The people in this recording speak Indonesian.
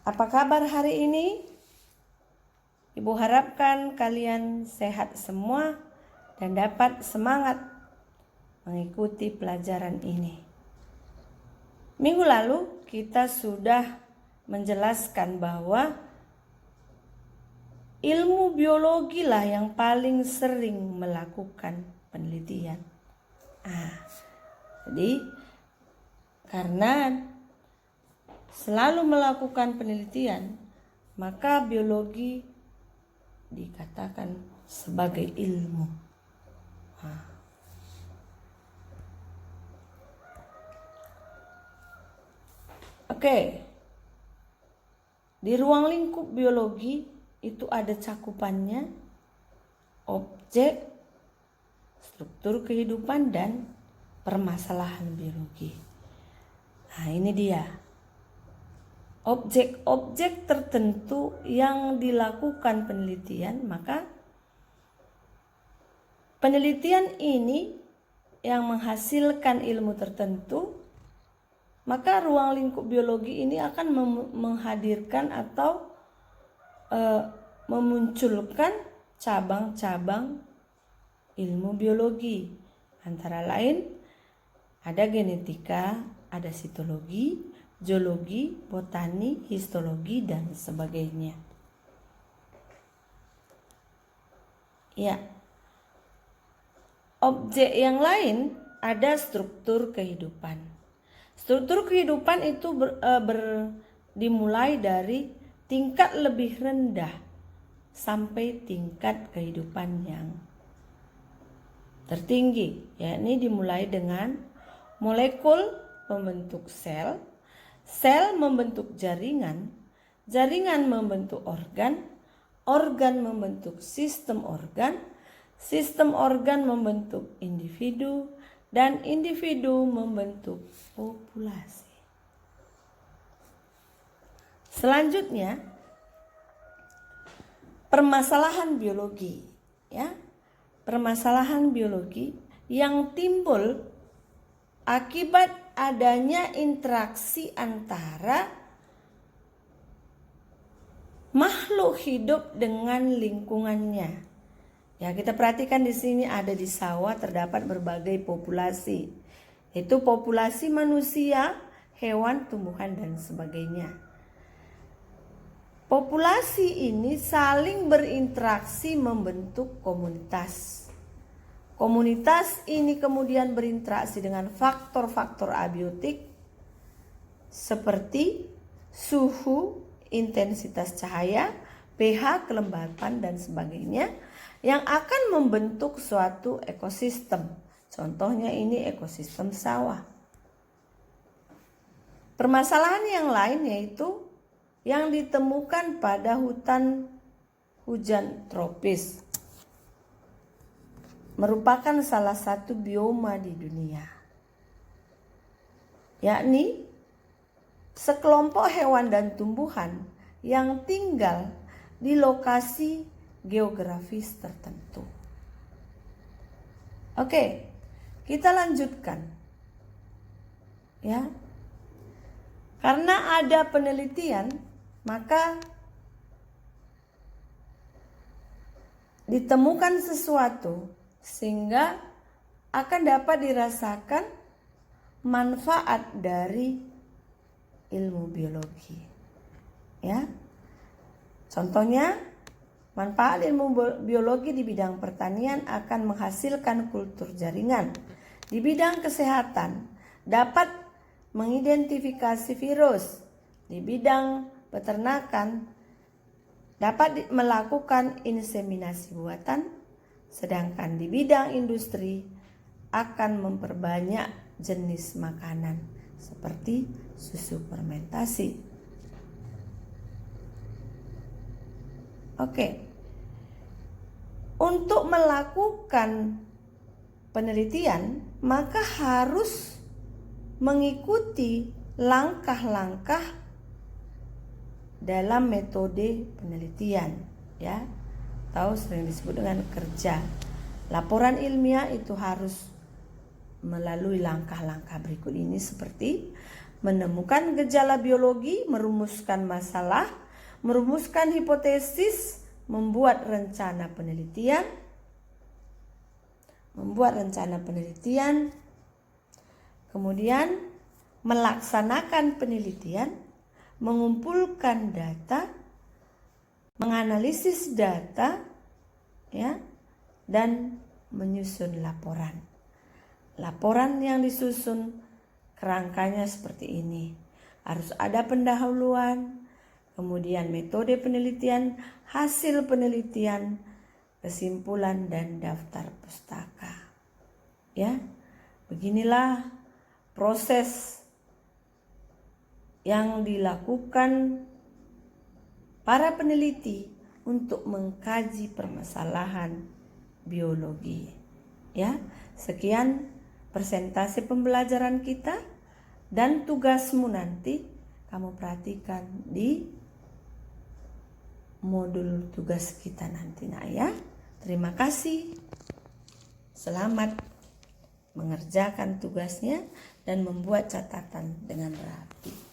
Apa kabar hari ini? Ibu harapkan kalian sehat semua dan dapat semangat mengikuti pelajaran ini. Minggu lalu kita sudah menjelaskan bahwa ilmu biologi lah yang paling sering melakukan penelitian. Jadi karena selalu melakukan penelitian, maka biologi dikatakan sebagai ilmu. Oke. Di ruang lingkup biologi itu ada cakupannya objek, struktur kehidupan, dan permasalahan biologi. Nah, ini dia. Objek-objek tertentu yang dilakukan penelitian, maka penelitian ini yang menghasilkan ilmu tertentu, maka ruang lingkup biologi ini akan menghadirkan atau memunculkan cabang-cabang ilmu biologi. Antara lain ada genetika, ada sitologi, zoologi, botani, histologi, dan sebagainya. Ya. Objek yang lain ada struktur kehidupan. Struktur kehidupan itu dimulai dari tingkat lebih rendah sampai tingkat kehidupan yang tertinggi, yakni dimulai dengan molekul membentuk sel, sel membentuk jaringan, jaringan membentuk organ, organ membentuk sistem organ membentuk individu, dan individu membentuk populasi. Selanjutnya, permasalahan biologi, ya. Permasalahan biologi yang timbul akibat adanya interaksi antara makhluk hidup dengan lingkungannya. Ya, kita perhatikan di sini ada di sawah terdapat berbagai populasi. Itu populasi manusia, hewan, tumbuhan, dan sebagainya. Populasi ini saling berinteraksi membentuk komunitas. Komunitas ini kemudian berinteraksi dengan faktor-faktor abiotik seperti suhu, intensitas cahaya, pH, kelembapan, dan sebagainya yang akan membentuk suatu ekosistem. Contohnya ini ekosistem sawah. Permasalahan yang lain yaitu yang ditemukan pada hutan hujan tropis, merupakan salah satu bioma di dunia, yakni sekelompok hewan dan tumbuhan yang tinggal di lokasi geografis tertentu. Oke, kita lanjutkan. Ya. Karena ada penelitian, maka ditemukan sesuatu sehingga akan dapat dirasakan manfaat dari ilmu biologi. Ya. Contohnya, manfaat ilmu biologi di bidang pertanian akan menghasilkan kultur jaringan. Di bidang kesehatan dapat mengidentifikasi virus. Di bidang peternakan dapat melakukan inseminasi buatan, sedangkan di bidang industri akan memperbanyak jenis makanan seperti susu fermentasi. Oke. Untuk melakukan penelitian, maka harus mengikuti langkah-langkah dalam metode penelitian, ya, atau sering disebut dengan kerja. Laporan ilmiah itu harus melalui langkah-langkah berikut ini seperti menemukan gejala biologi, merumuskan masalah, merumuskan hipotesis, membuat rencana penelitian, kemudian melaksanakan penelitian, mengumpulkan data, menganalisis data, ya, dan menyusun laporan. Laporan yang disusun kerangkanya seperti ini. Harus ada pendahuluan, kemudian metode penelitian, hasil penelitian, kesimpulan, dan daftar pustaka. Ya, beginilah proses yang dilakukan para peneliti untuk mengkaji permasalahan biologi. Ya, sekian presentasi pembelajaran kita, dan tugasmu nanti kamu perhatikan di modul tugas kita nanti, nak ya. Terima kasih. Selamat mengerjakan tugasnya dan membuat catatan dengan rapi.